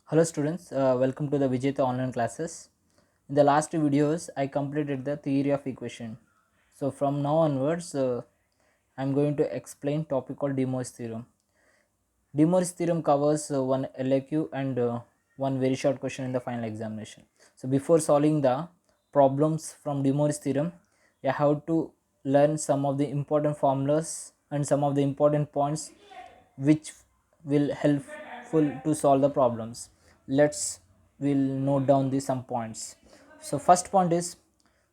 Hello students, welcome to the Vijayta online classes. In the last two videos, I completed the theory of equation. So from now onwards, I am going to explain topic called De Moivre's theorem. De Moivre's theorem covers one LAQ and one very short question in the final examination. So before solving the problems from De Moivre's theorem, you have to learn some of the important formulas and some of the important points which will helpful to solve the problems. Let's will note down the some points. So first point is,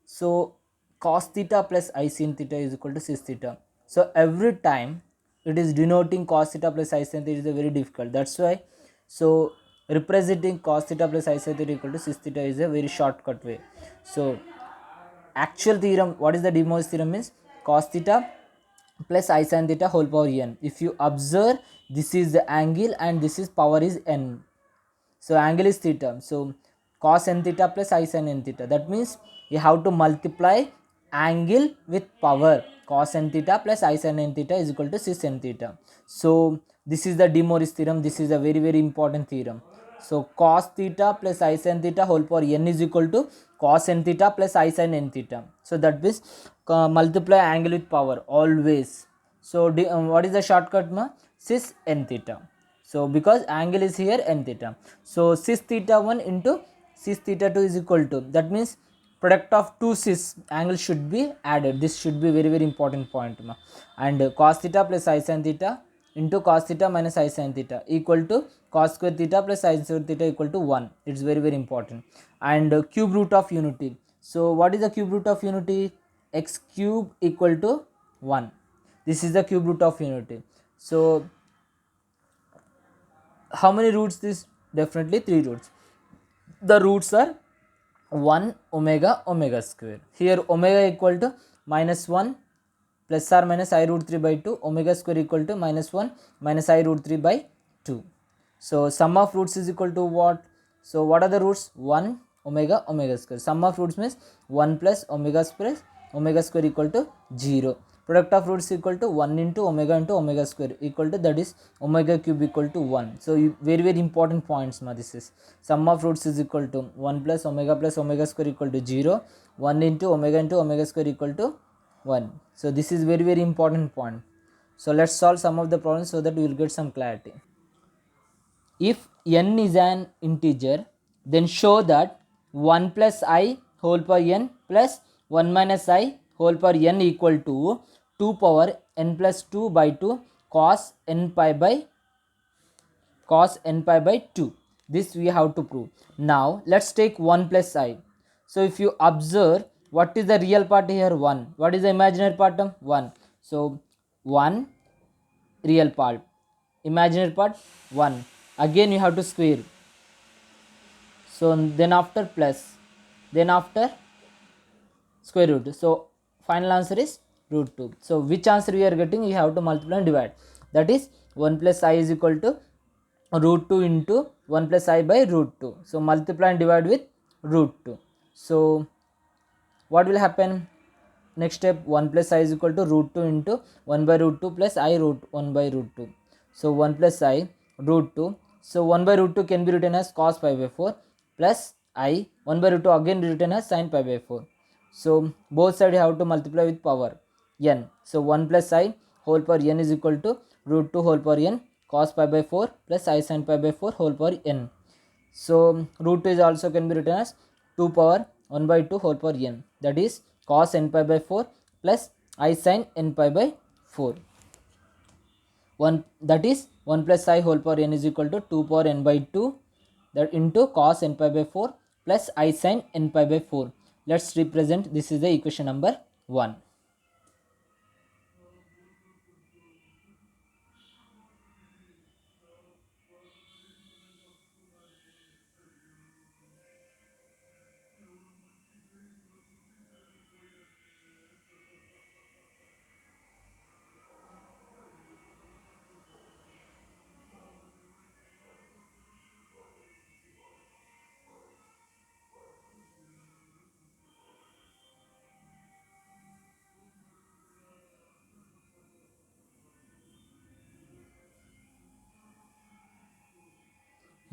so cos theta plus I sin theta is equal to cis theta. So every time it is denoting cos theta plus I sin theta is a very difficult. That's why, so representing cos theta plus I sin theta equal to cis theta is a very shortcut way. So actual theorem, what is the De Moivre's theorem is cos theta plus I sin theta whole power n. If you observe, this is the angle and this is power is n. So angle is theta. So cos n theta plus I sin n theta. That means you have to multiply angle with power. Cos n theta plus I sin n theta is equal to cis n theta. So this is the De Moivre's theorem. This is a very important theorem. So cos theta plus I sin theta whole power n is equal to cos n theta plus I sin n theta. So that means multiply angle with power always. So what is the shortcut ma? Cis n theta. So because angle is here n theta, so cis theta 1 into cis theta 2 is equal to, that means product of two cis angle should be added. This should be very important point ma. And cos theta plus I sin theta into cos theta minus I sin theta equal to cos square theta plus I square theta equal to 1. It's very important. And cube root of unity. So what is the cube root of unity? X cube equal to 1. This is the cube root of unity. So how many roots this? Definitely 3 roots. The roots are 1 omega omega square. Here omega equal to minus 1 plus or minus I root 3 by 2, omega square equal to minus 1 minus I root 3 by 2. So sum of roots is equal to what? So what are the roots? 1 omega omega square. Sum of roots means 1 plus omega square equal to 0. Product of roots equal to 1 into omega square equal to, that is omega cube equal to 1. So very important points ma. This is sum of roots is equal to 1 plus omega square equal to 0, 1 into omega square equal to 1. So this is very important point. So let's solve some of the problems so that we will get some clarity. If n is an integer, then show that 1 plus I whole power n plus 1 minus I whole power n equal to 2 power n plus 2 by 2 cos n pi by 2. This we have to prove. Now let's take 1 plus I. So if you observe, what is the real part here? 1. What is the imaginary part? 1. So 1 real part, imaginary part 1. Again you have to square. So then after plus, then after square root. So final answer is root 2. So which answer we are getting? You have to multiply and divide. That is 1 plus I is equal to root 2 into 1 plus I by root 2. So multiply and divide with root 2. So what will happen? Next step, 1 plus I is equal to root 2 into 1 by root 2 plus I root 1 by root 2. So 1 plus I root 2. So 1 by root 2 can be written as cos pi by 4 plus I 1 by root 2 again written as sin pi by 4. So both sides you have to multiply with power n. So 1 plus I whole power n is equal to root 2 whole power n cos pi by 4 plus I sin pi by 4 whole power n. So root 2 is also can be written as 2 power 1 by 2 whole power n, that is cos n pi by 4 plus I sin n pi by 4. 1, that is 1 plus I whole power n is equal to 2 power n by 2, that into cos n pi by 4 plus I sin n pi by 4. Let's represent, this is the equation number 1.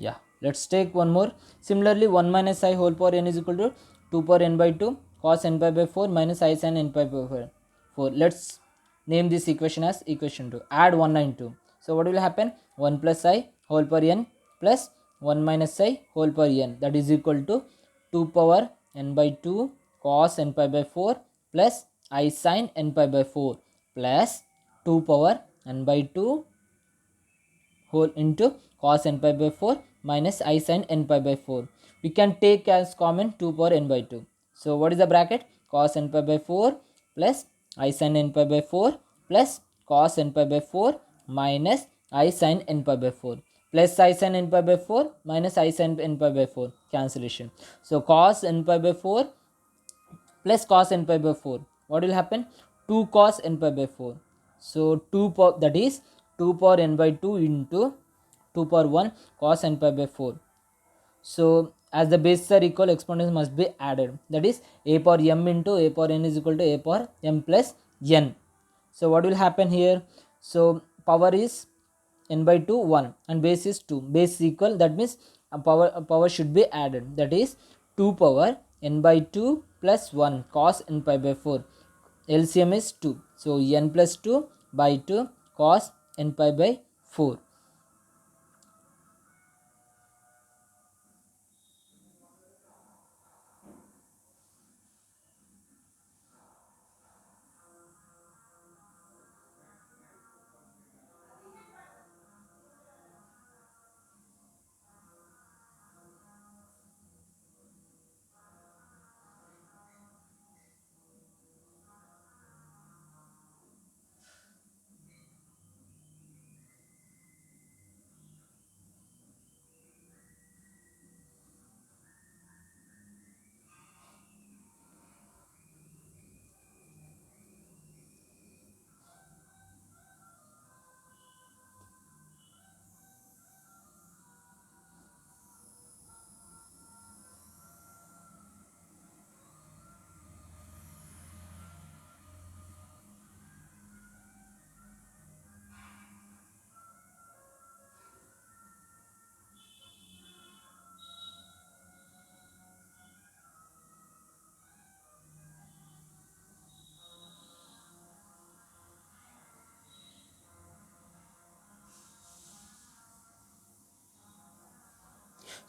Yeah. Let's take one more. Similarly, 1 minus I whole power n is equal to 2 power n by 2 cos n pi by 4 minus I sin n pi by 4. Let's name this equation as equation 2. Add 1 and 2. So what will happen? 1 plus I whole power n plus 1 minus I whole power n, that is equal to 2 power n by 2 cos n pi by 4 plus I sin n pi by 4 plus 2 power n by 2 whole into cos n pi by 4 minus I sin n pi by 4. We can take as common 2 power n by 2. So what is the bracket? Cos n pi by 4 plus I sin n pi by 4 plus cos n pi by 4 minus I sin n pi by 4 plus I sin n pi by 4 minus I sin n pi by 4, cancellation. So cos n pi by 4 plus cos n pi by 4, what will happen? 2 cos n pi by 4. So 2 power, that is 2 power n by 2 into 2 power 1 cos n pi by 4. So as the bases are equal, exponents must be added, that is a power m into a power n is equal to a power m plus n. So what will happen here? So power is n by 2 1 and base is 2, base equal, that means a power should be added, that is 2 power n by 2 plus 1 cos n pi by 4. LCM is 2, so n plus 2 by 2 cos n pi by 4.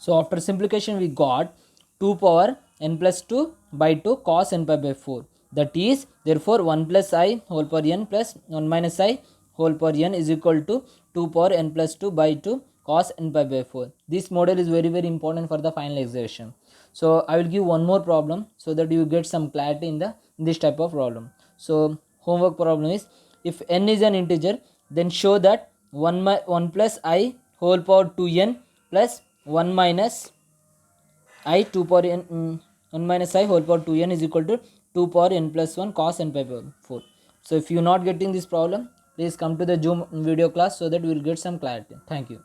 So after simplification we got 2 power n plus 2 by 2 cos n pi by 4, that is therefore 1 plus I whole power n plus 1 minus I whole power n is equal to 2 power n plus 2 by 2 cos n pi by 4. This model is very important for the final exertion. So I will give one more problem so that you get some clarity in this type of problem. So homework problem is, if n is an integer, then show that 1 plus I whole power 2n plus 1 minus I 2 power n 1 minus I whole power 2n is equal to 2 power n plus 1 cos n pi by 4. So if you are not getting this problem, please come to the Zoom video class so that we will get some clarity. Thank you.